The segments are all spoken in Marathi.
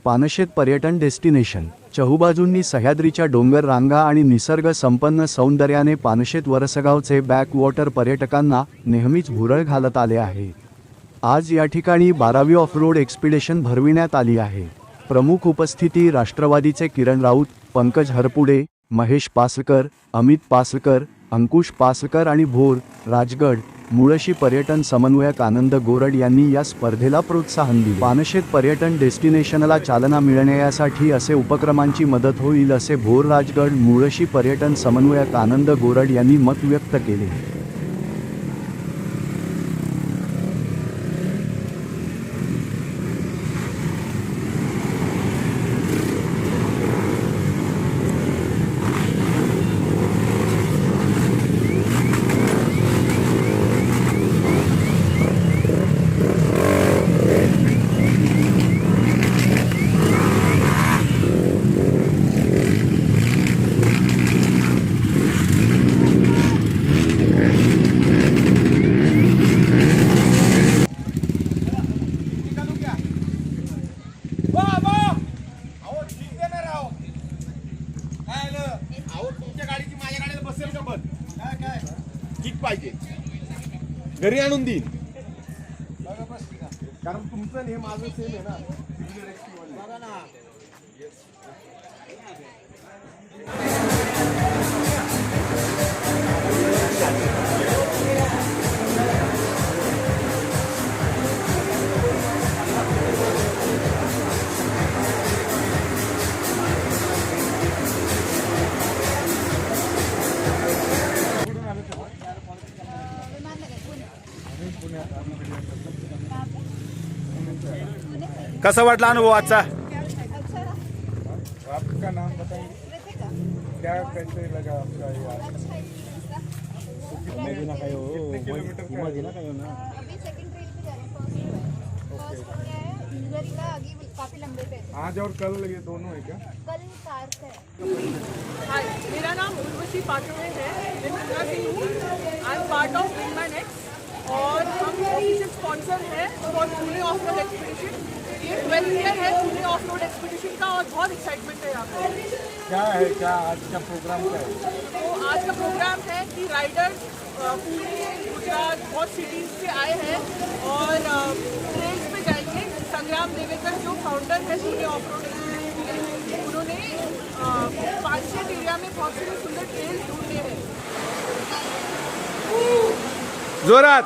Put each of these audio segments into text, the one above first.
पानशेत पर्यटन डेस्टिनेशन चहूबाजूंनी सह्याद्रीच्या डोंगर रांगा आणि निसर्ग संपन्न सौंदर्याने पानशेत वरसगावचे बॅकवॉटर पर्यटकांना नेहमीच भुरळ घालत आले आहे। आज या ठिकाणी 12वी ऑफ रोड एक्सपिडिशन भरविण्यात आली आहे। प्रमुख उपस्थिती राष्ट्रवादीचे किरण राऊत, पंकज हरपुडे, महेश पासकर, अमित पासकर, अंकुश पासकर आणि भोर राजगड मुळशी पर्यटन समन्वयक आनंद गोरड यांनी या स्पर्धेला प्रोत्साहन दिले। पानशेत पर्यटन डेस्टिनेशनला चालना मिळण्यासाठी असे उपक्रमांची मदत होईल असे भोर राजगड मुळशी पर्यटन समन्वयक आनंद गोरड यांनी मत व्यक्त केले। पाहिजे घरी आणून देईन कारण तुमचं हे माझं सेम आहे ना। कसा वाटला अनुभव आजचा? आपका नाम बताइए, क्या कैसे लगा आपका ये? मदीना का हो, मदीना का हो ना। अभी सेकंड ट्रेन पे जा रहे हैं, फर्स्ट हो गया है इंदौर का, आगे काफी लंबे पे। आज और कल ये दोनों है क्या? कल कार से है। हाय, मेरा नाम उर्वशी पाटोळे है। I am part of Windman X और हम ऑफिशियल स्पॉन्सर हैं for Pune off road expedition. ये 12 ईयर है पुणे ऑफ रोड एक्सपीडिशन का और बहुत एक्साइटमेंट है यहाँ पे। क्या है, क्या आज का प्रोग्राम क्या है? तो आज का प्रोग्राम है कि राइडर्स पुणे, गुजरात, बहुत सिटीज़ से आए हैं और ट्रेल्स पे जाएंगे। संग्राम देवेकर जो फाउंडर है पुणे ऑफ रोड एक्सपीडिशन के, उन्होंने पानशेत एरिया में बहुत सारे सुंदर ट्रेल्स ढूंढे हैं। जोरात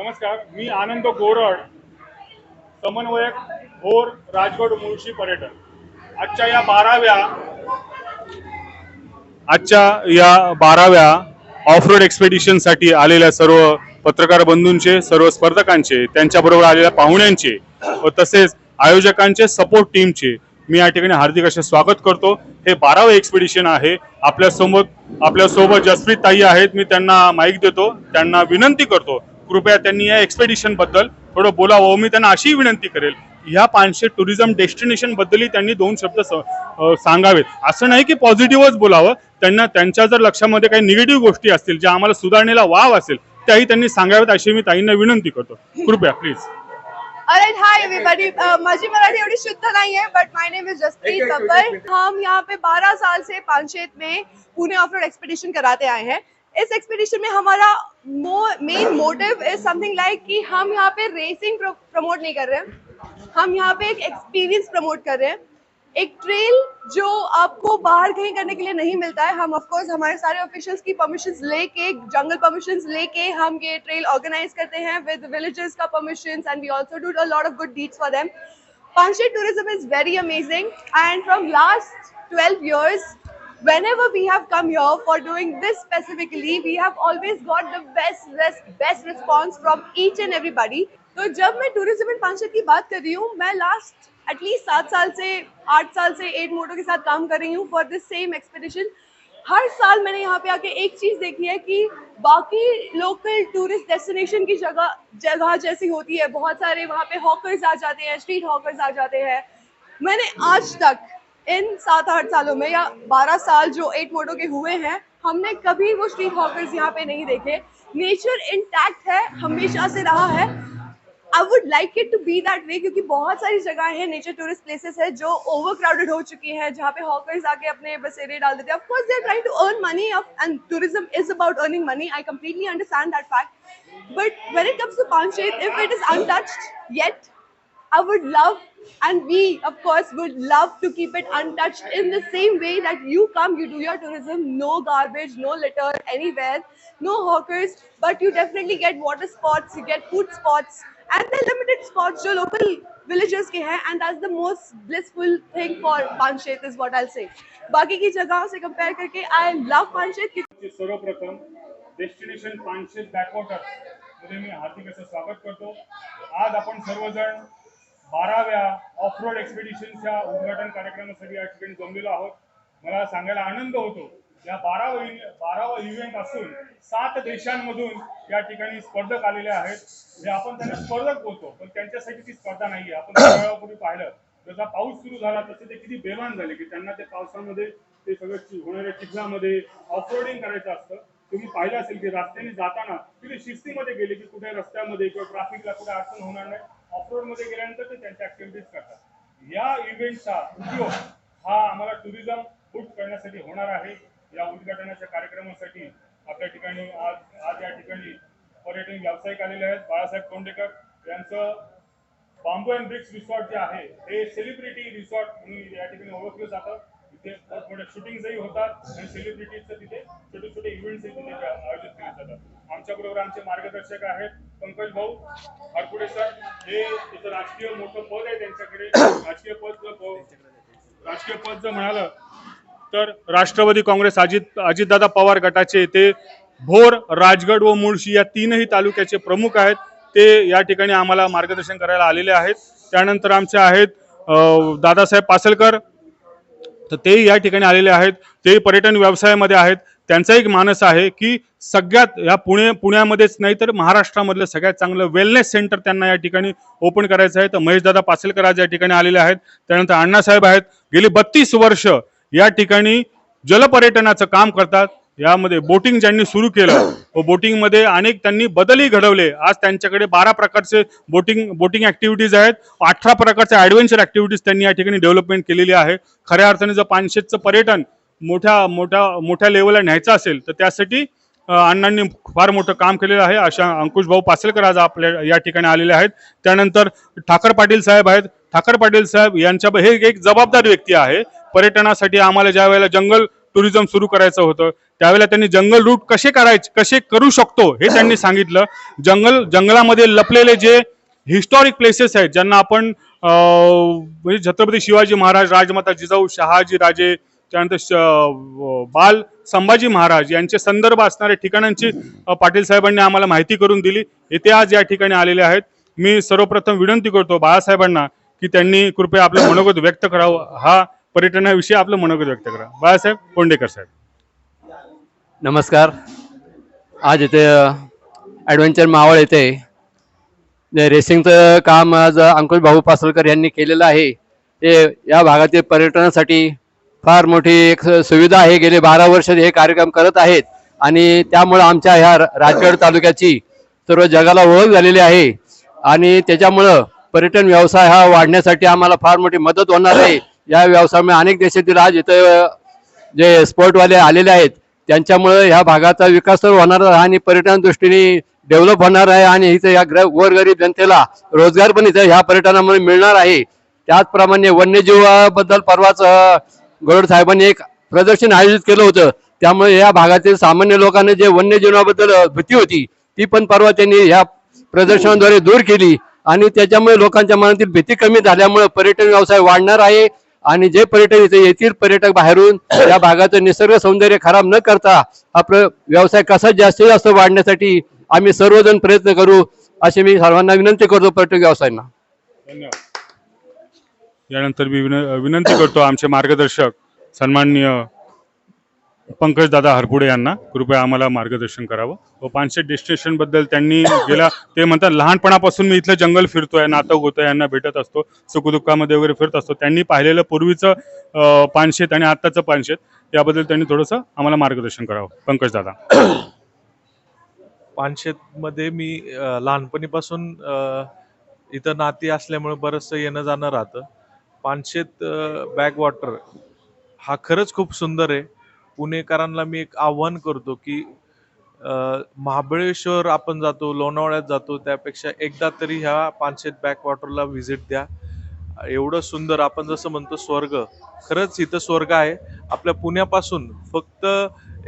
नमस्कार, मी आनंद गोरड, समन्वयक भोर राजगड मुळशी पर्यटन। आजच्या या 12व्या ऑफ रोड एक्सपेडिशन साठी आलेल्या सर्व पत्रकार बंधूंचे, सर्व स्पर्धकांचे, त्यांच्याबरोबर आलेल्या पाहुण्यांचे व तसेच आयोजकांचे, सपोर्ट टीमचे मी या ठिकाणी हार्दिक असे स्वागत करतो। हे 12वे एक्सपेडिशन आहे। आपल्यासोबत जसप्रीत ताई आहेत, मी त्यांना माईक देतो, त्यांना विनंती करतो कृपया त्यांनी या एक्सपेडिशन बद्दल थोडं बोलावं। मी त्यांना अशी विनंती करेल, ह्या पानशेत टुरिझम डेस्टिनेशन बद्दलही त्यांनी 2 शब्द सांगावेत। असं नाही की पॉझिटिव्हच बोलावं, त्यांना त्यांच्या जर लक्षामध्ये काही निगेटिव्ह गोष्टी असतील ज्या आम्हाला सुधारणेला वाव असेल त्याही त्यांनी सांगाव्यात अशी मी ताईंना विनंती करतो। कृपया प्लीज। Alright, hi everybody. माझी मराठी एवढी शुद्ध नहीं है, but my name is Jasprit Babbar. हम यहाँ पे 12 साल से पानशेत में पुणे ऑफ रोड एक्सपीडिशन कराते आए हैं। इस एक्सपीडिशन में हमारा main motive is something like कि हम यहाँ पे रेसिंग प्रमोट नहीं कर रहे हैं, हम यहाँ पे एक एक्सपीरियंस प्रमोट कर रहे हैं। एक ट्रेल जो आपको बाहर कहीं करने के लिए नहीं मिलता है। हम ऑफ कोर्स हमारे सारे ऑफिशियल्स की परमिशंस लेके, जंगल परमिशंस लेके हम ये ट्रेल ऑर्गेनाइज करते हैं विद विलेजर्स का permissions, and we also do a lot of good deeds for them. Panshet tourism is very amazing, and from last 12 years whenever we have come here for doing this specifically, we have always got the best response from each and everybody। तो जब मैं टूरिज्म इन पानशेत की बात कर रही हूँ, मैं लास्ट एटलीस्ट 7 साल से 8 साल से 8 मोटो के साथ काम कर रही हूँ फॉर दिस सेम एक्सपीडिशन। हर साल मैंने यहाँ पे आके एक चीज़ देखी है कि बाकी लोकल टूरिस्ट डेस्टिनेशन की जगह जैसी होती है, बहुत सारे वहाँ पे हॉकर्स आ जाते हैं, स्ट्रीट हॉकर्स आ जाते हैं। मैंने आज तक इन 7-8 सालों में या 12 साल जो 8 मोटो के हुए हैं, हमने कभी वो स्ट्रीट हॉकर्स यहाँ पे नहीं देखे। नेचर इंटैक्ट है, हमेशा से रहा है। I would like it to be that way, क्योंकि बहुत सारी जगह हैं, नेचर टूरिस्ट प्लेसेस है जो ओवर क्राउडेड हो चुकी हैं, जहाँ पे हॉकर्स आके अपने बसेरे डाल देते हैं। Of course they are trying to earn money and tourism is about earning money, I completely understand that fact, but when it comes to Panshet, if it is untouched yet, I would love, and we of course would love to keep it untouched in the same way that you come, you do your tourism, no garbage, no litter anywhere, no hawkers, but you definitely get water spots, you get food spots, and the limited spots जो local villages के हैं, and that's the most blissful thing for Panshet is what I'll say. बाकी की जगहों से compare करके I love Panshet. सर्वप्रथम डेस्टिनेशन पानशेत बॅकवॉटर मध्ये मी हार्दिक असं स्वागत करतो। आज आपण सर्वजण 12व्या ऑफ रोड एक्सपिडिशनच्या उद्घाटन कार्यक्रमासाठी या ठिकाणी जमलेलो आहोत। मला सांगायला आनंद होतो, या 12वा इव्हेंट असून 7 देशांमधून या ठिकाणी स्पर्धक आलेले आहेत। जे आपण त्यांना स्पर्धक बोलतो, पण त्यांच्यासाठी ती स्पर्धा नाहीये। आपण थोड्या वेळापूर्वी पाहिलं, जसा पाऊस सुरू झाला तसे ते किती बेभान झाले की त्यांना ते पावसामध्ये ते सगळं होणाऱ्या चिखलामध्ये ऑफरोडिंग करायचं असतं। तुम्ही पाहिलं असेल की रस्त्याने जाताना किती शिस्तीमध्ये गेले की कुठे रस्त्यामध्ये किंवा ट्रॅफिकला कुठे अडचण होणार नाही, ऑफरोड मध्ये गेल्यानंतर ते त्यांच्या ऍक्टिव्हिटीज करतात। या इव्हेंटचा उपयोग हा आम्हाला टुरिझम बूस्ट करण्यासाठी होणार आहे। या उद्घाटनाच्या कार्यक्रमासाठी आपल्या ठिकाणी आज या ठिकाणी पर्यटन व्यावसायिक आलेले आहेत। बाळासाहेब तोंडेकर यांचं बांबू अँड ब्रिक्स रिसॉर्ट जे आहे हे सेलिब्रिटी रिसॉर्ट म्हणून या ठिकाणी ओळखलं जातं। इथे मोठ्या शूटिंग्सही होतात आणि सेलिब्रिटीजचं तिथे छोटे छोटे इव्हेंट्सही तिथे आयोजित केले जातात। आमच्याबरोबर आमचे मार्गदर्शक आहेत पंकज भाऊ हरपुडे सर, हे तिथं राजकीय मोठं पद आहे त्यांच्याकडे। राजकीय पद जर म्हणालं तर राष्ट्रवादी काँग्रेस अजितदादा पवार गटाचे ते भोर, राजगड व मुळशी या 3ही तालुक्याचे प्रमुख आहेत। ते या ठिकाणी आम्हाला मार्गदर्शन करायला आलेले आहेत। त्यानंतर आमचे आहेत दादासाहेब पासलकर, तर ते या ठिकाणी आलेले आहेत। ते पर्यटन व्यवसायामध्ये आहेत। त्यांचा एक मानस आहे की सगळ्यात या पुण्यामध्येच नाही तर महाराष्ट्रामधलं सगळ्यात चांगलं वेलनेस सेंटर त्यांना या ठिकाणी ओपन करायचं आहे। तर महेशदादा पासलकर आज या ठिकाणी आलेले आहेत। त्यानंतर अण्णासाहेब आहेत, गेली 32 वर्ष या ठिकाणी जलपर्यटनाचं काम करतात। यामध्ये बोटिंग ज्यांनी सुरू केलं व बोटिंगमध्ये अनेक त्यांनी बदलही घडवले। आज त्यांच्याकडे 12 प्रकारचे बोटिंग ऍक्टिव्हिटीज आहेत, 18 प्रकारच्या ऍडव्हेंचर ऍक्टिव्हिटीज त्यांनी या ठिकाणी डेव्हलपमेंट केलेली आहे। खऱ्या अर्थाने जर पानशेतचं पर्यटन मोठ्या लेवलला न्यायचं असेल तर त्यासाठी अण्णांनी फार मोठं काम केलेलं आहे। अशा अंकुश भाऊ पासलकर आज आपल्या या ठिकाणी आलेले आहेत। त्यानंतर ठाकर पाटील साहेब आहेत। ठाकर पाटील साहेब यांच्या हे एक जबाबदार व्यक्ती आहे। पर्यटनासाठी आम्हाला ज्या वेळेला जंगल टुरिझम सुरू करायचं होतं त्यावेळेला त्यांनी जंगल रूट कसे करू शकतो हे त्यांनी सांगितलं। जंगलामध्ये लपलेले जे हिस्टॉरिक प्लेसेस आहेत ज्यांना आपण म्हणजे छत्रपती शिवाजी महाराज, राजमाता जिजाऊ, शहाजी राजे, त्यानंतर बाल संभाजी महाराज यांचे संदर्भ असणाऱ्या ठिकाणांची पाटील साहेबांनी आम्हाला माहिती करून दिली। येथे आज या ठिकाणी आलेले आहेत। मी सर्वप्रथम विनंती करतो बाळासाहेबांना की त्यांनी कृपया आपलं मनोगत व्यक्त करावं, हा पर्यटनाविषयी आपलं मनोगत व्यक्त करा। बाळासाहेब तोंडेकर साहेब। नमस्कार। आज इथे ॲडव्हेंचर मावळ येथे रेसिंगचं काम आज अंकुश भाऊ पासलकर यांनी केलेलं आहे। ते या भागातील पर्यटनासाठी फार मोठी एक सुविधा आहे। गेले 12 वर्ष हे कार्यक्रम करत आहेत आणि त्यामुळे आमच्या ह्या राजगड तालुक्याची सर्व जगाला ओळख झालेली आहे आणि त्याच्यामुळं पर्यटन व्यवसाय हा वाढण्यासाठी आम्हाला फार मोठी मदत होणार आहे। या व्यवसायामुळे अनेक देशातील आज इथं जे स्पोर्टवाले आलेले आहेत त्यांच्यामुळे ह्या भागाचा विकास तर होणार आहे आणि पर्यटन दृष्टीने डेव्हलप होणार आहे आणि इथे या गोरगरीब जनतेला रोजगार पण इथे ह्या पर्यटनामुळे मिळणार आहे। त्याचप्रमाणे वन्यजीवाबद्दल परवाच गरुड साहेबांनी एक प्रदर्शन आयोजित केलं होतं, त्यामुळे या भागातील सामान्य लोकांना जे वन्यजीवाबद्दल भीती होती ती पण परवा त्यांनी ह्या प्रदर्शनाद्वारे दूर केली आणि त्याच्यामुळे लोकांच्या मनातील भीती कमी झाल्यामुळे पर्यटन व्यवसाय वाढणार आहे आणि जे पर्यटक इथे येतील पर्यटक बाहेरून या भागाचं निसर्ग सौंदर्य खराब न करता हा व्यवसाय कसा जास्तीत जास्त वाढण्यासाठी आम्ही सर्वजण प्रयत्न करू अशी मी सर्वांना विनंती करतो पर्यटक व्यवसायांना। धन्यवाद। यानंतर मी विनंती करतो आमचे मार्गदर्शक सन्माननीय पंकजदादा हरपुडे यांना कृपया आम्हाला मार्गदर्शन करावं व पानशेत डेस्टिनेशनबद्दल त्यांनी गेला ते म्हणतात लहानपणापासून मी इथलं जंगल फिरतोय, नातक होतोय, यांना भेटत असतो, सुखदुःखामध्ये वगैरे फिरत असतो. त्यांनी पाहिलेलं पूर्वीचं पानशेत आणि आत्ताचं पानशेत याबद्दल त्यांनी थोडंसं आम्हाला मार्गदर्शन करावं. पंकजदादा. पानशेतमध्ये मी लहानपणीपासून इथं नाती असल्यामुळे बरंचसं येणं जाणं राहतं. पानशेत बॅकवॉटर हा खरंच खूप सुंदर आहे. पुणेकरांना मी एक आव्हान करतो की महाबळेश्वर आपण जातो, लोणावळ्यात जातो, त्यापेक्षा एकदा तरी ह्या पानशेत बॅकवॉटरला व्हिजिट द्या. एवढं सुंदर, आपण जसं म्हणतो स्वर्ग, खरंच इथं स्वर्ग आहे. आपल्या पुण्यापासून फक्त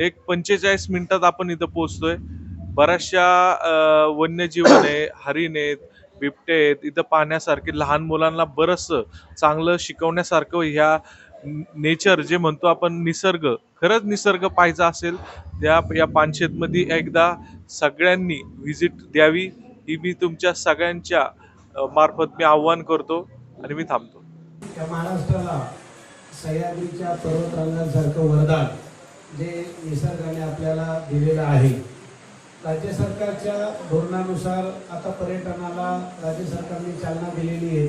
एक 45 मिनिटात आपण इथं पोहोचतोय. बऱ्याचशा वन्यजीवन आहे, हरिण आहेत, बिबटे आहेत इथं पाहण्यासारखे. लहान मुलांना बरंचसं चांगलं शिकवण्यासारखं ह्या नेचर जे म्हणतो आपण निसर्ग, खरंच निसर्ग पाहायचा असेल या पानशेतमध्ये एकदा सगळ्यांनी व्हिजिट द्यावी, ही मी तुमच्या सगळ्यांच्या मार्फत मी आव्हान करतो आणि मी थांबतो. या महाराष्ट्राला सह्याद्रीच्या पर्वतरांगांसारखं वरदान जे निसर्गाने आपल्याला दिलेलं आहे. राज्य सरकारच्या धोरणानुसार आता पर्यटनाला राज्य सरकारने चालना दिलेली आहे.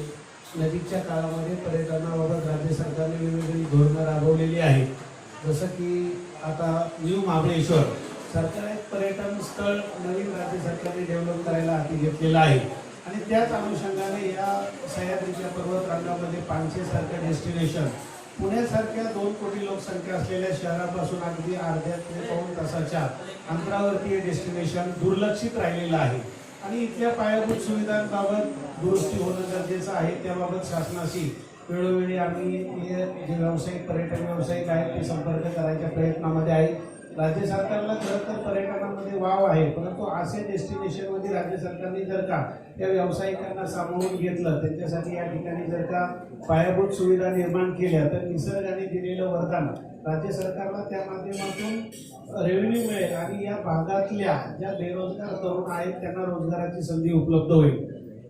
नजीकच्या काळामध्ये पर्यटनाबाबत राज्य सरकारने वेगवेगळी धोरणं राबवलेली आहेत. जसं की आता न्यू महाबळेश्वर सारखं एक पर्यटन स्थळ नवीन राज्य सरकारने डेव्हलप करायला हाती घेतलेलं आहे. आणि त्याच अनुषंगाने या सह्याद्रीच्या पर्वतरांगामध्ये पानशेतसारखं डेस्टिनेशन पुण्यासारख्या 2 कोटी लोकसंख्या असलेल्या शहरापासून अगदी अर्ध्या ते पाऊण तासाच्या अंतरावरती हे डेस्टिनेशन दुर्लक्षित राहिलेलं आहे. आणि इथल्या पायाभूत सुविधांबाबत दुरुस्ती होणं गरजेचं आहे. त्याबाबत शासनाशी वेळोवेळी आम्ही हे जे व्यावसायिक पर्यटन व्यावसायिक आहेत ते संपर्क करायच्या प्रयत्नामध्ये आहे. राज्य सरकारला खरं तर पर्यटनामध्ये वाव आहे, परंतु असे डेस्टिनेशनमध्ये राज्य सरकारने जर का त्या व्यावसायिकांना सामावून घेतलं, त्यांच्यासाठी या ठिकाणी जर का पायाभूत सुविधा निर्माण केल्या, तर निसर्गाने दिलेलं वरदान राज्य सरकारला त्या माध्यमातून रेव्हेन्यू मिळेल आणि या भागातल्या ज्या बेरोजगार तरुण आहेत त्यांना रोजगाराची संधी उपलब्ध होईल.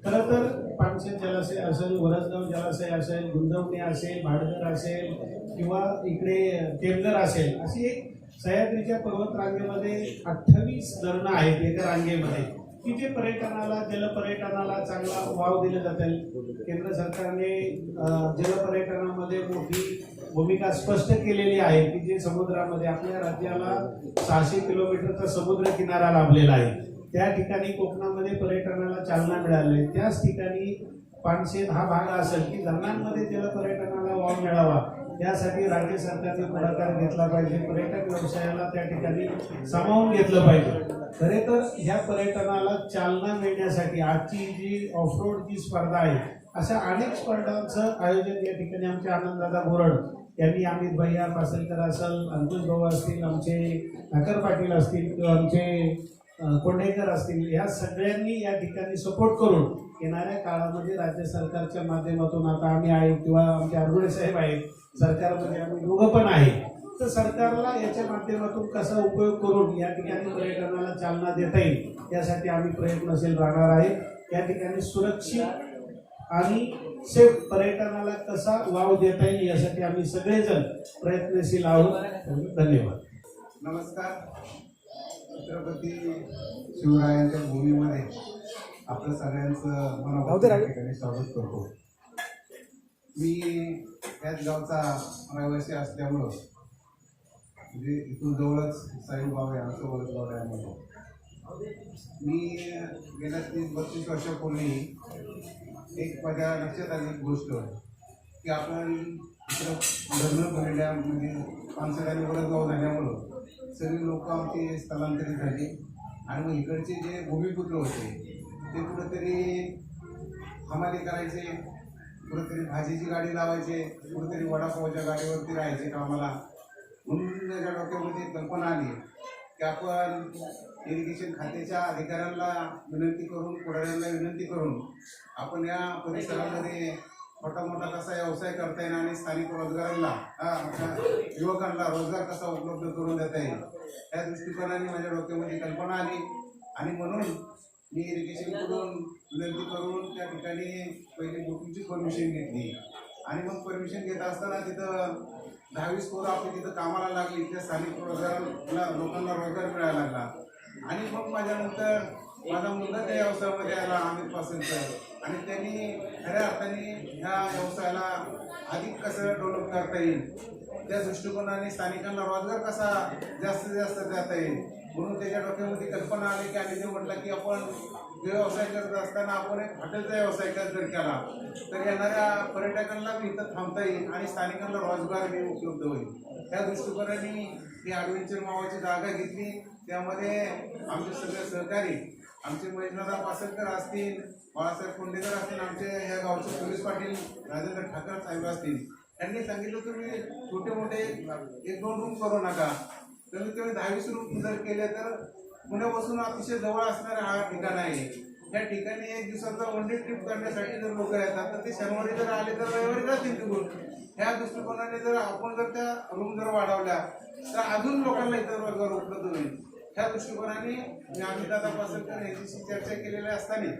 खरं तर पानशेत जलाशय असेल, वरसगाव जलाशय असेल, गुंजवणे असेल, भाडगर असेल किंवा इकडे टेमघर असेल, अशी एक सह्याद्रीच्या पर्वतरांगेमध्ये 28 धरणं आहेत एका रांगेमध्ये की जे पर्यटनाला, जलपर्यटनाला चांगला वाव दिला जातील. केंद्र सरकारने जलपर्यटनामध्ये मोठी भूमिका स्पष्ट केलेली आहे की जे समुद्रामध्ये आपल्या राज्याला 600 किलोमीटरचा समुद्र किनारा लाभलेला आहे. त्या ठिकाणी कोकणामध्ये पर्यटनाला चालना मिळाली. त्याच ठिकाणी पानशेत हा भाग असेल की धरणांमध्ये जलपर्यटनाला वाव मिळावा, यासाठी राज्य सरकारने पुढाकार घेतला पाहिजे. पर्यटन व्यवसायाला त्या ठिकाणी सामावून घेतलं पाहिजे. खरे तर ह्या पर्यटनाला चालना मिळण्यासाठी आजची जी ऑफरोडची स्पर्धा आहे, अशा अनेक स्पर्धांचं आयोजन या ठिकाणी आमचे आनंददादा बोरड यांनी, अमित भैया पासलकर असेल, अंकुश भाऊ असतील, आमचे ठाकर पाटील असतील किंवा आमचे कोंडेकर असतील, या सगळ्यांनी या ठिकाणी सपोर्ट करून येणाऱ्या काळामध्ये राज्य सरकारच्या माध्यमातून, आता आम्ही आहे किंवा आमचे आरगुडे साहेब आहेत, सरकारमध्ये आम्ही दोघं पण आहे, तर सरकारला याच्या माध्यमातून कसा उपयोग करून या ठिकाणी पर्यटनाला चालना देता येईल यासाठी आम्ही प्रयत्नशील राहणार आहे. या ठिकाणी सुरक्षित आणि सेफ पर्यटनाला कसा वाव देता येईल यासाठी आम्ही सगळेजण प्रयत्नशील आहोत. धन्यवाद. नमस्कार. छत्रपती शिवरायांच्या भूमीमध्ये आपलं सगळ्यांचं मनापासून ठिकाणी स्वागत करतो. मी त्याच गावचा रहिवासी असल्यामुळं, म्हणजे इथून जवळच साईबाबा आहे, आमचं वरसगाव आहे म्हणून मी गेल्या 30-32 वर्षापूर्वी एक माझ्या लक्षात आली गोष्ट की आपण इकडं धरण भरल्या म्हणजे पानशेत आणि वरसगाव झाल्यामुळं सगळी लोक आमची स्थलांतरित झाली आणि मग इकडचे जे भूमिपुत्र होते ते कुठंतरी हमाली करायचे, कुठंतरी भाजीची गाडी लावायचे, कुठंतरी वडापावच्या गाडीवरती राहायचे कामाला. म्हणून माझ्या डोक्यामध्ये कल्पना आली की आपण इरिगेशन खात्याच्या अधिकाऱ्यांना विनंती करून, पुढाऱ्यांना विनंती करून आपण या परिसरामध्ये छोटा मोठा कसा व्यवसाय करता येईल आणि स्थानिक रोजगारांना, युवकांना रोजगार कसा उपलब्ध करून देता येईल, त्या दृष्टिकोनाने माझ्या डोक्यामध्ये कल्पना आली. आणि म्हणून मी इरिगेशनकडून विनंती करून त्या ठिकाणी पहिली बुकिंगची परमिशन घेतली आणि मग परमिशन घेत असताना तिथं 10-20 पोरं आपली तिथं कामाला लागली, त्या स्थानिक लोकांना रोजगार मिळायला लागला. आणि मग माझ्यानंतर माझा मुलगा त्या व्यवसायामध्ये आला, अमित पासलकर, आणि त्यांनी खऱ्या अर्थाने ह्या व्यवसायाला अधिक कसं डेव्हलप करता येईल त्या दृष्टिकोनाने स्थानिकांना रोजगार कसा जास्तीत जास्त देता येईल म्हणून त्याच्या डोक्यामध्ये कल्पना आली की आणि ते म्हटलं की आपण व्यवसाय करत असताना आपण एक हॉटेलचा व्यवसाय जर केला तर येणाऱ्या पर्यटकांना इथं थांबता येईल आणि स्थानिकांना रोजगार बी उपलब्ध होईल. त्या दृष्टिकोनाने ही ॲडव्हेंचर नावाची जागा घेतली. त्यामध्ये आमचे सगळे सहकारी, आमचे महेशदादा पासलकर असतील, बाळासाहेब कोंडेकर असतील, आमचे ह्या गावचे पोलीस पाटील राजेंद्र ठाकर साहेब असतील, त्यांनी सांगितलं तुम्ही छोटे मोठे 1-2 रूम करू नका, कमीत कमी 10-20 रूम जर केले तर पुण्यापासून अतिशय जवळ असणारा हा ठिकाण आहे. त्या ठिकाणी एक दिवसाचा वन डे ट्रिप करण्यासाठी जर लोक येतात तर ते शनिवारी जर आले तर रविवारी जातील तिकडून. ह्या दृष्टिकोनाने जर आपण जर त्या रूम जर वाढवल्या तर अजून लोकांना इथं रोजगार उपलब्ध होईल. ह्या दृष्टिकोनाने अमितदादा पासलकर यांच्याशी चर्चा केलेल्या असताना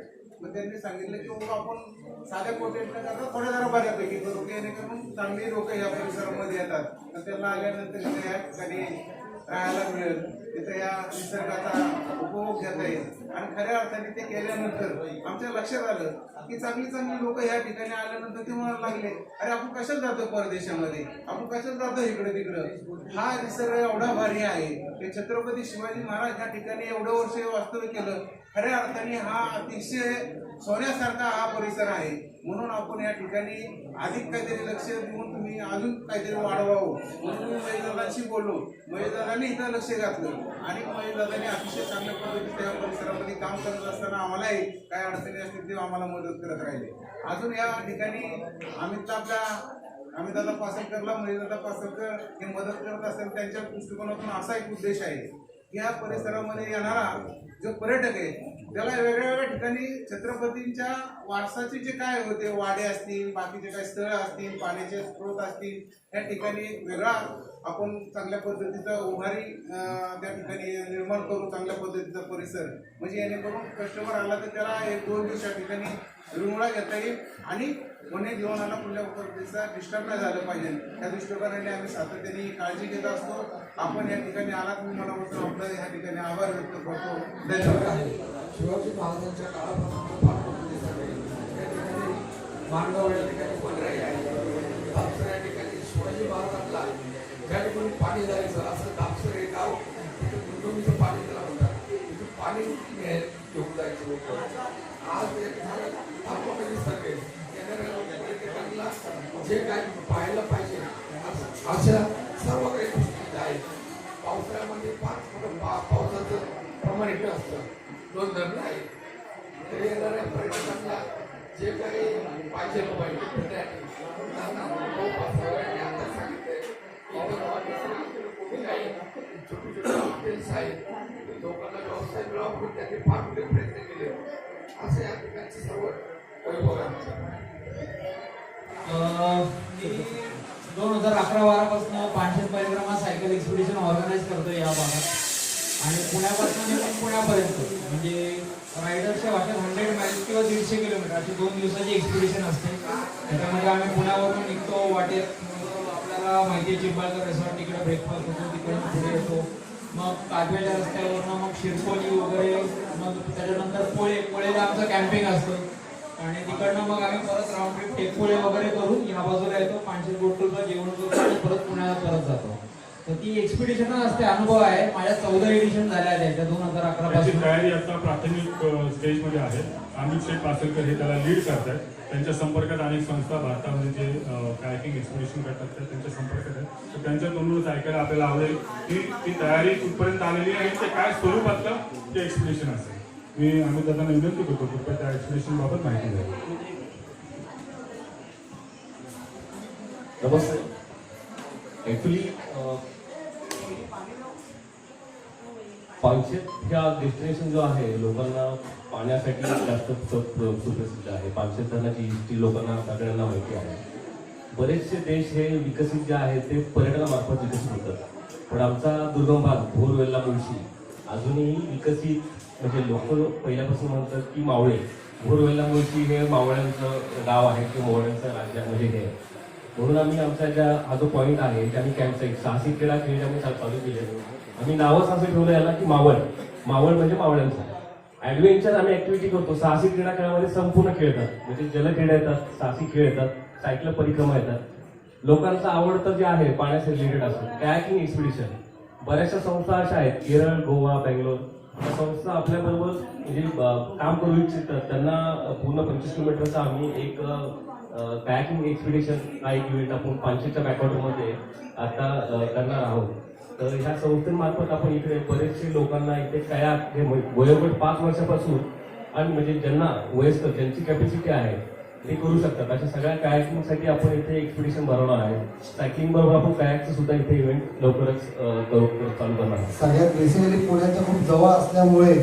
मग त्यांनी सांगितलं की बाबा आपण साध्या कोटेंट करता थोड्या जरा बऱ्यापैकी करू की जेणेकरून चांगली लोक या परिसरामध्ये येतात तर त्यांना आल्यानंतर इथे या ठिकाणी राहायला मिळेल, तिथे या निसर्गाचा उपभोग घेता येईल. आणि खऱ्या अर्थाने ते केल्यानंतर आमच्या लक्षात आलं की चांगली चांगली लोक या ठिकाणी आल्यानंतर ते म्हणायला लागले अरे आपण कशात जातो परदेशामध्ये, आपण कशात जातो इकडे तिकडं, हा निसर्ग एवढा भारी आहे की छत्रपती शिवाजी महाराज या ठिकाणी एवढं वर्ष वास्तव्य केलं. खऱ्या अर्थाने हा अतिशय सोन्यासारखा हा परिसर आहे. म्हणून आपण या ठिकाणी अधिक काहीतरी लक्ष देऊन तुम्ही अजून काहीतरी वाढवावं म्हणून मी महेशदादांशी बोललो. महेशदादांनी इथं लक्ष घातलं आणि महेशदादांनी अतिशय चांगल्या पद्धतीने या परिसरामध्ये काम करत असताना आम्हालाही काय अडचणी असतील ते आम्हाला मदत करत राहिले. अजून या ठिकाणी अमितदादा पासलकरला महेशदादा पासलकर हे मदत करत असताना त्यांच्या दृष्टिकोनातून असा एक उद्देश आहे की या परिसरामध्ये येणारा जो पर्यटक आहे त्याला वेगळ्या वेगळ्या ठिकाणी छत्रपतींच्या वारसाचे जे काय होते वाडे असतील, बाकीचे काही स्थळं असतील, पाण्याचे स्रोत असतील, त्या ठिकाणी वेगळा आपण चांगल्या पद्धतीचा उभारी त्या ठिकाणी निर्माण करू, चांगल्या पद्धतीचा परिसर म्हणजे जेणेकरून कस्टमर आला तर त्याला 1-2 दिवस या ठिकाणी रुमळा घेता येईल आणि पुणे जीवनाला पुढल्या पद्धतीचा डिस्टर्ब नाही झालं पाहिजे. त्या दृष्टिकोनाने आम्ही सातत्याने काळजी घेत असतो. आपण या ठिकाणी आलात मी मनापासून आपलं या ठिकाणी आभार व्यक्त करतो. धन्यवाद. शिवाजी महाराजांच्या काळापासून या ठिकाणी माणगाव या ठिकाणी पंढरी आहे. दापसर या ठिकाणी शिवाजी महाराजांना ज्या ठिकाणी पाणी जायचं असं दापसर हे गाव तिथे गुंतवणुकीचं पाणी त्याला म्हणतात, तिथे पाणी घेऊन जायचं लोक. आज आपण सगळे येणाऱ्या जे काय पाहायला पाहिजे अशा सर्व काही गोष्टी आहेत. पावसाळ्यामध्ये पावसाचं प्रमाण इकडे असतं, 2 धरणं आहेत. तर येणाऱ्या पर्यटकांना जे काही पाहिजे पाहिजे आता सांगितलंय काही छोटे छोटे हॉटेल्स आहेत, लोकांना व्यवसाय मिळावा म्हणून त्यांनी फार मोठे प्रयत्न केले. असं या ठिकाणचे सर्व वैभव आहे. 2011-12 पासून पानशेत परिक्रमा सायकल एक्सपिडिशन ऑर्गनाईज करतोय या भागात आणि पुण्यापासून पुण्यापर्यंत म्हणजे रायडर्सच्या वाटेत 100 माइल्स किंवा 150 किलोमीटर अशी 2 दिवसाची एक्सपिडिशन असते. त्याच्यामध्ये आम्ही पुण्यावरून निघतो, वाटेत आपल्याला माहिती चिंबाळकर रिसॉर्ट तिकडे ब्रेकफास्ट होतो, तिकडून पुढे येतो, मग काजव्याच्या रस्त्यावरनं मग शिरकोली वगैरे, मग त्याच्यानंतर पोळेला आमचं कॅम्पिंग असतं आणि तिकडनं मग आम्ही परत राऊंड ट्रिप टेकपोळे वगैरे करून ह्या बाजूला येतो, पानशेत गोटूरला जेवण करतो आणि परत पुण्याला परत जातो. तर ती एक्सपिडिशन असते, अनुभव आहे. माझ्या 14 एडिशन झाल्या आहेत त्याच्या 2011 पासून. तयारी आता प्राथमिक स्टेजमध्ये आहे. अमित शेठ पासलकर हे त्याला लीड करतात. त्यांच्या संपर्कात अनेक संस्था भारतामध्ये जे कायकिंग एक्सपिडिशन करतात त्या त्यांच्या संपर्कात आहेत. तर त्यांच्या तोंडूनच ऐकायला आपल्याला आवडेल की ती तयारी कुठपर्यंत आलेली आहे आणि ते काय स्वरूपातलं ते एक्सपिडिशन असेल. मी अमित दादांना विनंती करतो कृपया त्या एक्सपिडिशन बाबत माहिती द्या. नमस्ते. ॲक्च्युली पानशेत ह्या डेस्टिनेशन जो आहे लोकांना पाण्यासाठी जास्त सुप्रसिद्ध आहे. पानशेत धरणाची हिस्ट्री लोकांना सगळ्यांना माहिती आहे. बरेचसे देश हे विकसित जे आहेत ते पर्यटनामार्फत विकसित होतात, पण आमचा दुर्गम भाग भोरवेल्ला मुळशी अजूनही विकसित म्हणजे लोक पहिल्यापासून म्हणतात की मावळे. भोरवेल्ला मुळशी हे मावळ्यांचं गाव आहे किंवा मावळ्यांचं राज्य म्हणजे हे म्हणून आम्ही आमचा हा जो पॉईंट आहे ते आम्ही कॅम्पसाईट साहसी क्रीडा केंद्र आम्ही चालू केले. आम्ही नावच असं ठेवलं याला की मावळ. मावळ म्हणजे मावळ्यांचा. ऍडव्हेंचर आम्ही ऍक्टिव्हिटी करतो. साहसी क्रीडा खेळामध्ये संपूर्ण खेळ येतात, म्हणजे जलक्रीडा येतात, साहसी खेळ येतात, सायकल परिक्रमा येतात. लोकांचं आवडतं जे आहे पाण्याशी रिलेटेड असतं कॅकिंग एक्सपिडिशन. बऱ्याचशा संस्था अशा आहेत, केरळ, गोवा, बेंगलोर, या संस्था आपल्याबरोबर म्हणजे काम करू इच्छितात. त्यांना पूर्ण 25 किलोमीटरचा आम्ही एक कॅकिंग एक्सपिडिशन हा एक युनिट आपण पानशेतच्या बॅकवॉटरमध्ये आता करणार आहोत. तर ह्या संस्थेमार्फत आपण इकडे बरेचसे लोकांना इथे कयाक हे वयोगट 5 वर्षापासून आणि म्हणजे ज्यांना वयस्कर ज्यांची कॅपॅसिटी आहे ते करू शकतात अशा सगळ्या कयाकिंगसाठी आपण इथे एक्सपिडिशन भरवणार आहे. सायकलिंग बरोबर आपण कयाकचं सुद्धा इथे इव्हेंट लवकरच चालू करणार आहे. सगळ्यात बेसिकली पुण्याच्या खूप जवळ असल्यामुळे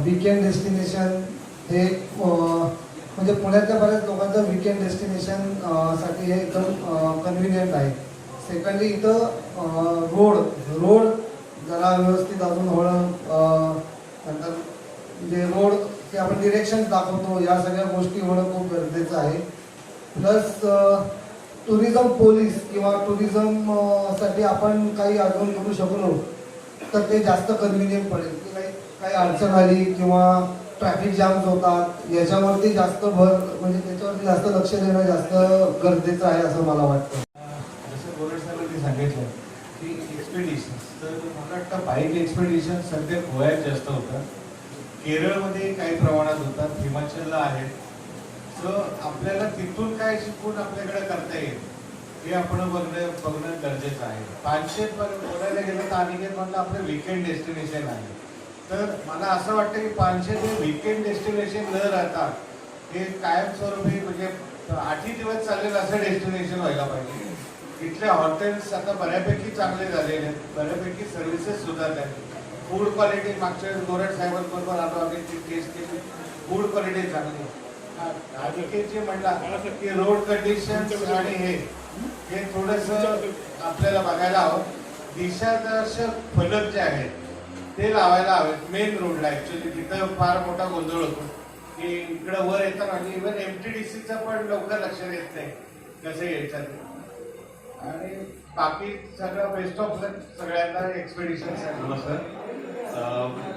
वीकेंड डेस्टिनेशन हे म्हणजे पुण्यातल्या बऱ्याच लोकांचं वीकेंड डेस्टिनेशन साठी हे एकदम कन्व्हिनियंट आहे. सेकंडली इथं रोड जरा व्यवस्थित अजून होणं, नंतर म्हणजे रोड की आपण डिरेक्शन दाखवतो या सगळ्या गोष्टी होणं खूप गरजेचं आहे. प्लस टुरिझम पोलीस किंवा टुरिझम साठी आपण काही अजून करू शकलो तर ते जास्त कन्व्हिनियंट पडेल. की काही अडचण आली किंवा ट्रॅफिक जॅम्स होतात याच्यावरती जास्त भर म्हणजे त्याच्यावरती जास्त लक्ष देणं जास्त गरजेचं आहे असं मला वाटतं. जसं गोरड साहेबांनी सांगितलं की एक्सपेडिशन, तर मला वाटतं बाईक एक्सपेडिशन सध्या गोव्यात जास्त होतं, केरळमध्ये काही प्रमाणात होतात, हिमाचलला आहेत. तर आपल्याला तिथून काय शिकून आपल्याकडे करता येईल हे आपण बघणं गरजेचं आहे. पानशेत बोलायला गेलं तर अनिकेत म्हटलं आपलं वीकेंड डेस्टिनेशन आहे. तर मला असं वाटतं की पानशेत हे वीकेंड डेस्टिनेशन न राहता हे कायमस्वरूपी म्हणजे 8 दिवस चाललेलं असं डेस्टिनेशन व्हायला पाहिजे. इथले हॉटेल्स आता बऱ्यापैकी चांगले झालेले आहेत, बऱ्यापैकी सर्व्हिसेस सुधारल्या आहेत. फूड क्वालिटी मागच्या गोरड साहेबांबरोबर आलो आम्ही टेस्ट केली, फूड क्वालिटी चांगली. अनिकेत जे म्हणला की रोड कंडिशन आणि हे थोडंसं आपल्याला बघायला हवं. दिशादर्शक फलक जे आहेत ते लावायला हवेत मेन रोडला. ऍक्च्युली तिथं फार मोठा गोंधळ होतो की इकडं वर येतात आणि इव्हन MTDCचं पण लवकर लक्षात येत नाही कसं यायचं ते. आणि बाकी सगळं बेस्ट ऑफ लक सगळ्यांना एक्सपेडिशनसाठी. नमस्कार.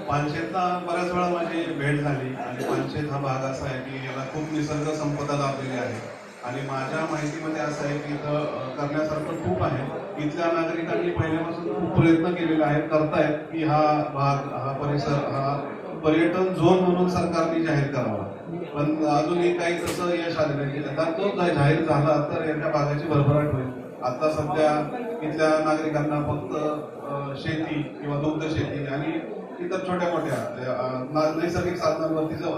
पानशेतला बऱ्याच वेळा माझी भेट झाली आणि पानशेत हा भाग असा आहे की याला खूप निसर्ग संपदा लाभलेली आहे आणि माझ्या माहितीमध्ये असं आहे की इथं करण्यासारखं खूप आहे. इथल्या नागरिकांनी पहिल्यापासून खूप प्रयत्न केलेले आहेत, करतायत की हा भाग हा परिसर हा पर्यटन झोन म्हणून सरकारने जाहीर करावा. पण अजूनही काही तसं यश आलेलं नाही. आता तो जाहीर झाला तर याच्या भागाची भरभराट होईल. आता सध्या इथल्या नागरिकांना फक्त शेती किंवा दुग्ध शेती आणि इतर छोट्या मोठ्या नैसर्गिक साधनांवरती जो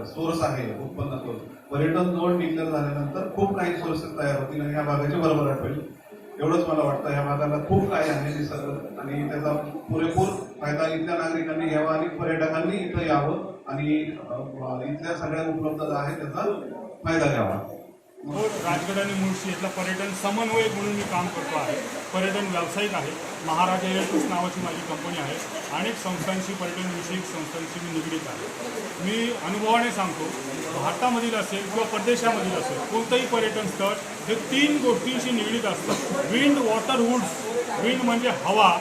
सोर्स आहे उत्पन्न सोर्स, पर्यटन झोन डिक्लेअर झाल्यानंतर खूप काही सोर्सेस तयार होतील आणि या भागाची भरभराट होईल. एवढंच मला वाटतं. या भागाला खूप काही आहे निसर्ग आणि त्याचा पुरेपूर फायदा इथल्या नागरिकांनी घ्यावा आणि पर्यटकांनी इथं यावं आणि इथल्या सगळ्या उपलब्धता आहे त्याचा फायदा घ्यावा. राजगड आणि मुळशी इथला पर्यटन समन्वयक म्हणून मी काम करतो आहे. पर्यटन व्यावसायिक आहे. महाराजा एअरटूर्स नावाची माझी कंपनी आहे. अनेक संस्थांशी पर्यटनविषयक संस्थांशी मी निगडीत आहे. मी अनुभवाने सांगतो, भारतामधील असेल किंवा परदेशामधील असेल कोणतंही पर्यटन स्थळ हे 3 गोष्टींशी निगडीत असतं. Wind, water, woods. विंड म्हणजे हवा,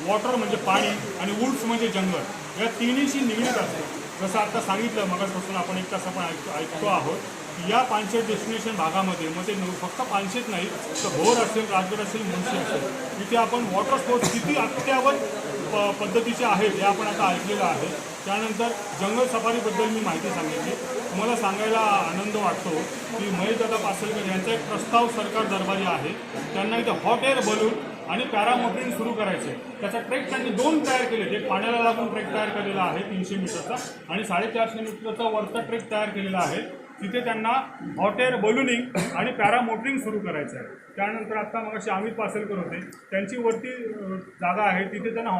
वॉटर म्हणजे पाणी आणि वुड्स म्हणजे जंगल. या तिन्हीशी निगडीत असतं. जसं आता सांगितलं मगापासून आपण एक तास आपण ऐकतो आहोत. या पानशेत डेस्टिनेशन भागामध्ये मग ते फक्त पानशेत नाही तर भोर असेल, राजगड असेल, मुळशी असेल, तिथे आपण वॉटर स्पोर्ट्स किती अत्यावत पद्धतीचे आहेत हे आपण आता ऐकलेलं आहे. त्यानंतर जंगल सफारीबद्दल मी माहिती सांगितली. तुम्हाला सांगायला आनंद वाटतो की महेशदादा पासलकर यांचा एक प्रस्ताव सरकार दरबारी आहे. त्यांना इथे हॉट एअर बलून आणि पॅरामोटरिंग सुरू करायचे. त्याचा ट्रेक त्यांनी 2 तयार केले. एक पाण्याला लागून ट्रेक तयार केलेला आहे 300 मीटरचा आणि 450 मीटरचा वरचा ट्रेक तयार केलेला आहे. तिथे त्यांना हॉट एअर बलूनिंग आणि पॅरामोटरिंग सुरू करायचं आहे. त्यानंतर आत्ता मगाशी अमित पासलकर होते, त्यांची वरती जागा आहे तिथे त्यांना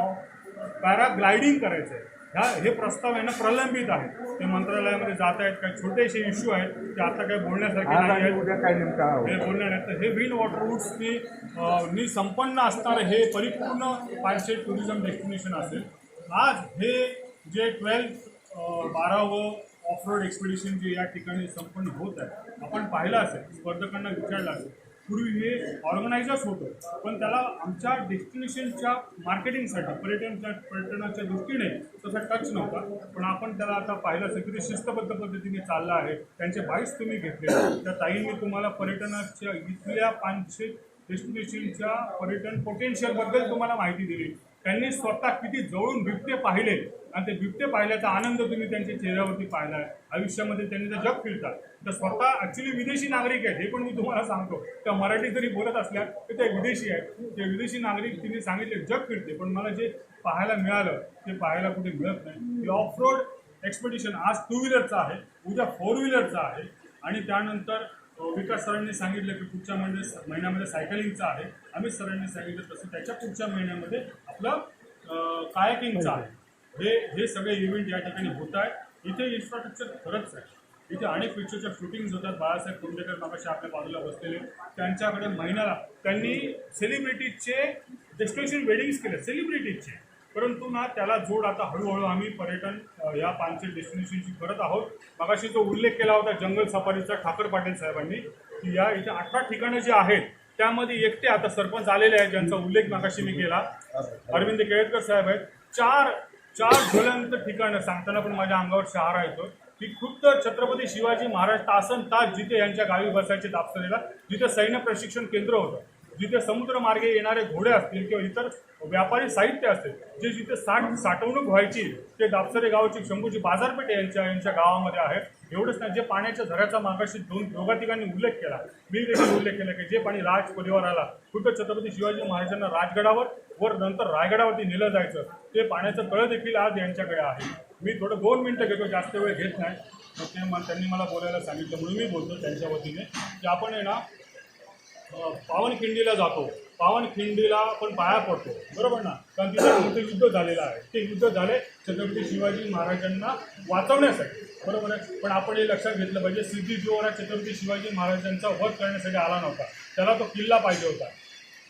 पॅराग्लायडिंग करायचं आहे. हे प्रस्ताव आहे ना प्रलंबित आहेत. ते मंत्रालयामध्ये जात आहेत. काही छोटेसे इश्यू आहेत ते आता काही बोलण्यासारखे नाही आहेत, हे बोलणार आहेत. तर हे विंड वॉटर वुड्सनी संपन्न असणारं हे परिपूर्ण पानशेत टुरिझम डेस्टिनेशन असेल. आज हे जे 12th 12व ऑफ रोड एक्सपिडिशन जे या ठिकाणी संपन्न होत आहे, आपण पाहिलं असेल, स्पर्धकांना विचारलं असेल, पूर्वी हे ऑर्गनायझर्स होतं, पण त्याला आमच्या डेस्टिनेशनच्या मार्केटिंगसाठी पर्यटनाच्या दृष्टीने तसा टच नव्हता. पण आपण त्याला आता पाहिलं असेल की ते शिस्तबद्ध पद्धतीने चाललं आहे. त्यांचे बाईक्स तुम्ही घेतले, त्या ताईंनी तुम्हाला पर्यटनाच्या इथल्या 500 डेस्टिनेशनच्या पर्यटन पोटेन्शियलबद्दल तुम्हाला माहिती दिली. त्यांनी स्वतः किती जवळून बिबटे पाहिले आणि ते बिबटे पाहिल्याचा आनंद तुम्ही त्यांच्या चेहऱ्यावरती पाहिला आहे. आयुष्यामध्ये त्यांनी ते जग फिरतात. तर स्वतः ॲक्च्युली विदेशी नागरिक आहेत, हे पण मी तुम्हाला सांगतो. त्या मराठी जरी बोलत असल्या तर ते विदेशी आहेत. ते विदेशी नागरिक तिने सांगितले जग फिरते, पण मला जे पाहायला मिळालं ते पाहायला कुठे मिळत नाही. ऑफ रोड एक्सपिडिशन आज 2 व्हीलरचं आहे, उद्या 4 व्हीलरचं आहे आणि त्यानंतर विकास सरांनी सांगितलं की पुढच्या महिन्यामध्ये सायकलिंगचं आहे. अमित सरांनी सांगितलं तसं त्याच्या पुढच्या महिन्यामध्ये आपलं कायाकिंगचं आहे. हे सगळे इव्हेंट या ठिकाणी होत आहे. इथे इन्फ्रास्ट्रक्चर खरंच आहे. इथे अनेक पिक्चरच्या शूटिंग्स होतात. बाळासाहेब कुंडेकर मागाशी आपल्या बाजूला बसलेले, त्यांच्याकडे महिन्याला त्यांनी सेलिब्रिटीजचे डेस्टिनेशन वेडिंग्स केले, सेलिब्रिटीजचे. परंतु ना त्याला जोड आता हळूहळू आम्ही पर्यटन या 500 डेस्टिनेशनची करत आहोत. मगाशी जो उल्लेख केला होता जंगल सफारीचा ठाकर पाटील साहेबांनी, की या इथे 18 ठिकाणं जी आहेत त्यामध्ये एकटे आता सरपंच आलेले आहेत, ज्यांचा उल्लेख मगाशी मी केला, अरविंद केळकर साहेब आहेत. चार ज्वलंत ठिकाणं सांगताना पण माझ्या अंगावर शहारा येतो की खुद्द छत्रपती शिवाजी महाराज तासन तास जिथे यांच्या गावी बसायचे दापसरेला, जिथे सैन्य प्रशिक्षण केंद्र होतं, जिथे समुद्र मार्गे येणारे घोडे असतील किंवा इतर व्यापारी साहित्य असतील, जे जिथे साठवणूक व्हायची, ते दापसरे गावाची शंभूची बाजारपेठ यांच्या गावामध्ये आहे. एवढंच नाही, जे पाण्याच्या झऱ्याचा मागाशी दोघा ठिकाणी उल्लेख केला, मी देखील उल्लेख केला की जे पाणी राज परिवाराला खुद्द छत्रपती शिवाजी महाराजांना राजगडावर वर नंतर रायगडावरती नेलं जायचं, ते पाण्याचं तळ देखील आज यांच्याकडे आहे. मी थोडं 2 मिनटं घेतो, जास्त वेळ घेत नाही. त्यांनी मला बोलायला सांगितलं म्हणून मी बोलतो त्यांच्या वतीने की आपण आहे ना पावनखिंडीला जातो, पावनखिंडीला आपण पाया पडतो, बरोबर ना, कारण तिथे मोठं युद्ध झालेलं आहे. ते युद्ध झाले छत्रपती शिवाजी महाराजांना वाचवण्यासाठी, बरोबर आहे. पण आपण हे लक्षात घेतलं पाहिजे, सिद्धी-जोहरा छत्रपती शिवाजी महाराजांचा वध करण्यासाठी आला नव्हता. त्याला तो किल्ला पाहिजे होता.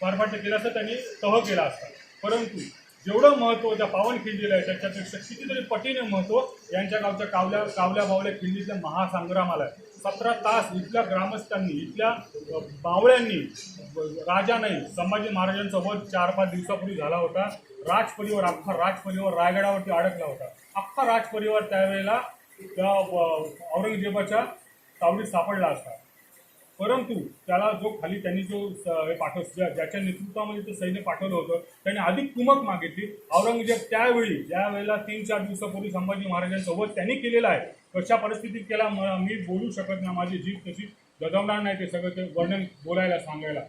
फार केला असता त्यांनी तह केला असता. परंतु जेवढं महत्त्व त्या पावनखिंडीला आहे त्याच्यापेक्षा कितीतरी पटीने महत्त्व यांच्या गावच्या कावल्या बावल्या खिंडीतल्या महासंग्रामाला आहे. 17 तास इथल्या ग्रामस्थांनी, इथल्या मावळ्यांनी, राजा नाही, संभाजी महाराजांचा वध 4-5 दिवसापूर्वी झाला होता. राजपरिवार, अख्खा राजपरिवार रायगडावरती अडकला होता. अख्खा राजपरिवार त्यावेळेला त्या औरंगजेबाच्या तावडीत सापडला असता. परंतु त्याला जो खाली त्यांनी जो ज्याच्या नेतृत्वामध्ये ते सैन्य पाठवलं होतं, त्यांनी अधिक कुमक मागितली. औरंगजेब त्यावेळी, ज्या वेळेला 3-4 दिवसापूर्वी संभाजी महाराजांचा वध त्यांनी केलेला आहे, कशा परिस्थितीत केला मी बोलू शकत नाही, माझी जीभ तशी गजवणार नाही ते सगळं ते वर्णन बोलायला सांगायला.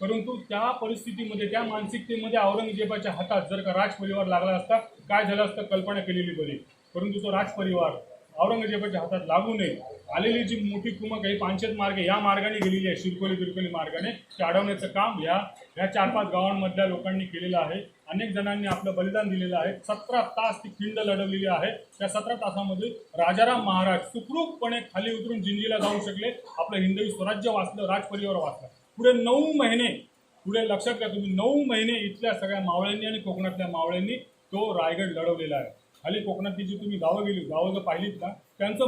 परंतु त्या परिस्थितीमध्ये, त्या मानसिकतेमध्ये औरंगजेबाच्या हातात जर का राजपरिवार लागला असता, काय झालं असतं कल्पना केलेली बरी. परंतु तो राजपरिवार औरंगजेबाच्या हातात लागू नये, आलेली जी मोठी कुमक आहे 500 मार्गे या मार्गाने गेलेली आहे, शिरकोली मार्गाने, ते अडवण्याचं काम ह्या 4-5 गावांमधल्या लोकांनी केलेलं आहे. अनेक जणांनी आपलं बलिदान दिलेलं आहे. 17 तास ती खिंड लढवलेली आहे. त्या 17 तासामध्ये राजाराम महाराज सुखरूपपणे खाली उतरून जिंजीला जाऊ शकले. आपलं हिंदवी स्वराज्य वाचलं, राजपरिवार वाचला. पुढे 9 महिने, पुढे लक्षात घ्या तुम्ही, 9 महिने इथल्या सगळ्या मावळ्यांनी आणि कोकणातल्या मावळ्यांनी तो रायगड लढवलेला आहे. खाली कोकणातली जी तुम्ही गावं जर पाहिलीत ना, त्यांचं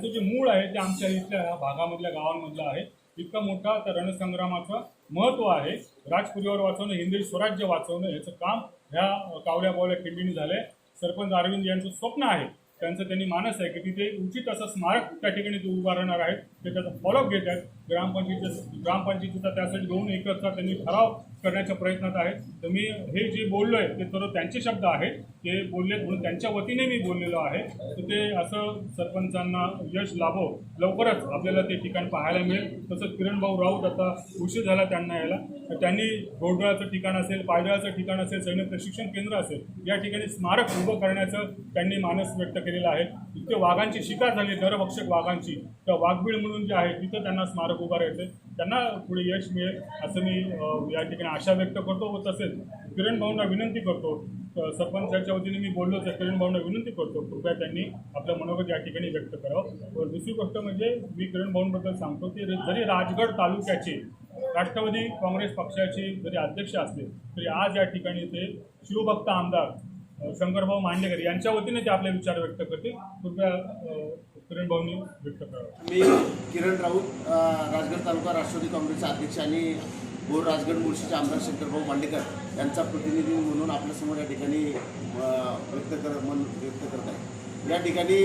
जे मूळ आहे ते आमच्या इथल्या ह्या भागामधल्या गावांमधलं आहे. इतका मोठा त्या रणसंग्रामाचं महत्त्व आहे. राजपरिवार वाचवणं, हिंदवी स्वराज्य वाचवणं, याचं काम ह्या कावल्या बावल्या खिंडीने झालं आहे. सरपंच अरविंद यांचं स्वप्न आहे, त्यांचं त्यांनी मानस आहे की तिथे उचित असं स्मारक त्या ठिकाणी ते उभारणार आहेत. ते त्याचा फॉलोअप घेत आहेत. ग्रामपंचायतीचा त्यासाठी 2 एकरचा त्यांनी ठराव करण्याच्या प्रयत्नात आहेत. तर मी हे जे बोललो आहे ते तर त्यांचे शब्द आहेत, ते बोललेत म्हणून त्यांच्या वतीने मी बोललेलो आहे. तर ते असं सरपंचांना यश लाभो, लवकरच आपल्याला ते ठिकाण पाहायला मिळेल. तसंच किरणभाऊ राऊत, आता उशीर झाला त्यांना यायला, तर त्यांनी घोडदळाचं ठिकाण असेल, पायदळाचं ठिकाण असेल, सैन्य प्रशिक्षण केंद्र असेल, या ठिकाणी स्मारक उभं करण्याचं त्यांनी मानस व्यक्त केलेलं आहे. इथे वाघांची शिकार झाली, नरभक्षक वाघांची, तर वाघबीळ म्हणून जे आहे तिथं त्यांना स्मारक उभारायचं, त्यांना पुढे यश मिळेल असं मी या ठिकाणी आशा व्यक्त करतो. व तसेच किरण भाऊंना विनंती करतो, सरपंचाच्या वतीने मी बोललो तर किरण भाऊंना विनंती करतो, कृपया त्यांनी आपलं मनोगत या ठिकाणी व्यक्त करावं. दुसरी गोष्ट म्हणजे मी किरण भाऊंबद्दल सांगतो की जरी राजगड तालुक्याचे राष्ट्रवादी काँग्रेस पक्षाचे जरी अध्यक्ष असले तरी आज या ठिकाणी ते शिवभक्त आमदार शंकरभाऊ मांडेकर यांच्या वतीने ते आपले विचार व्यक्त करतील. कृपया किरण भाऊंनी व्यक्त करावं. मी किरण राऊत, राजगड तालुका राष्ट्रवादी काँग्रेसचे अध्यक्ष आणि बोर राजगड मुळशीचे आमदार शंकरभाऊ मांडेकर यांचा प्रतिनिधी म्हणून आपल्यासमोर या ठिकाणी मन व्यक्त करत आहे. या ठिकाणी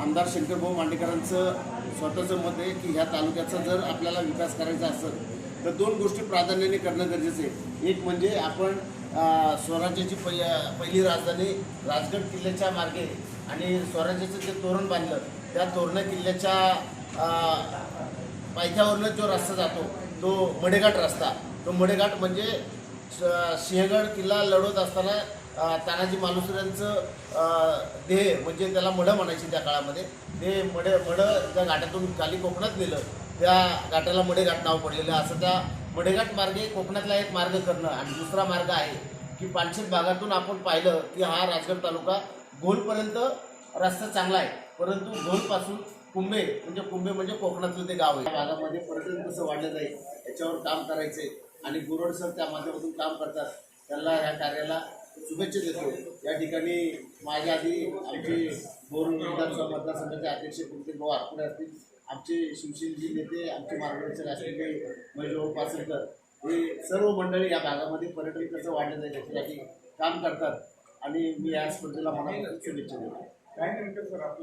आमदार शंकरभाऊ मांडेकरांचं स्वतःचं मत आहे की ह्या तालुक्याचा जर आपल्याला विकास करायचा असेल तर 2 गोष्टी प्राधान्याने करणं गरजेचं आहे. एक म्हणजे आपण स्वराज्याची पहिली राजधानी राजगड किल्ल्याच्या मार्गे आणि स्वराज्याचं जे तोरण बांधलं त्या तोरणा किल्ल्याच्या पायथ्यावरनं जो रस्ता जातो तो मडेघाट रस्ता. तो मडेघाट म्हणजे सिंहगड किल्ला लढवत असताना तानाजी मालुसऱ्यांचं देह म्हणजे त्याला मढं म्हणायचे त्या काळामध्ये. ते मढं ज्या घाटातून खाली कोकणात नेलं त्या घाटाला मडेघाट नाव पडलेलं. असं त्या मडेघाट मार्गे कोकणातला एक मार्ग करणं आणि दुसरा मार्ग आहे की पानशेत भागातून आपण पाहिलं की हा राजगड तालुका घोलपर्यंत रस्ता चांगला आहे, परंतु घोलपासून कुंभे म्हणजे कोकणातलं ते गाव आहे. भागामध्ये पर्यटन कसं वाढलं जाईल याच्यावर काम करायचं आहे आणि गुरड सर त्या माध्यमातून काम करतात. त्यांना ह्या कार्याला शुभेच्छा देतो. या ठिकाणी माझ्या आधी आमचे बोर विधानसभा मतदारसंघाचे अध्यक्ष कुलदीप भाऊ आरपुडे असतील, आमचे शिवसेनेचे नेते, आमचे मार्गदर्शक असलेले महेशभाऊ पासलकर, हे सर्व मंडळी या भागामध्ये पर्यटन कसं वाढलं जाईल याच्यासाठी काम करतात आणि मी या स्पर्धेला मनापासून शुभेच्छा देतो.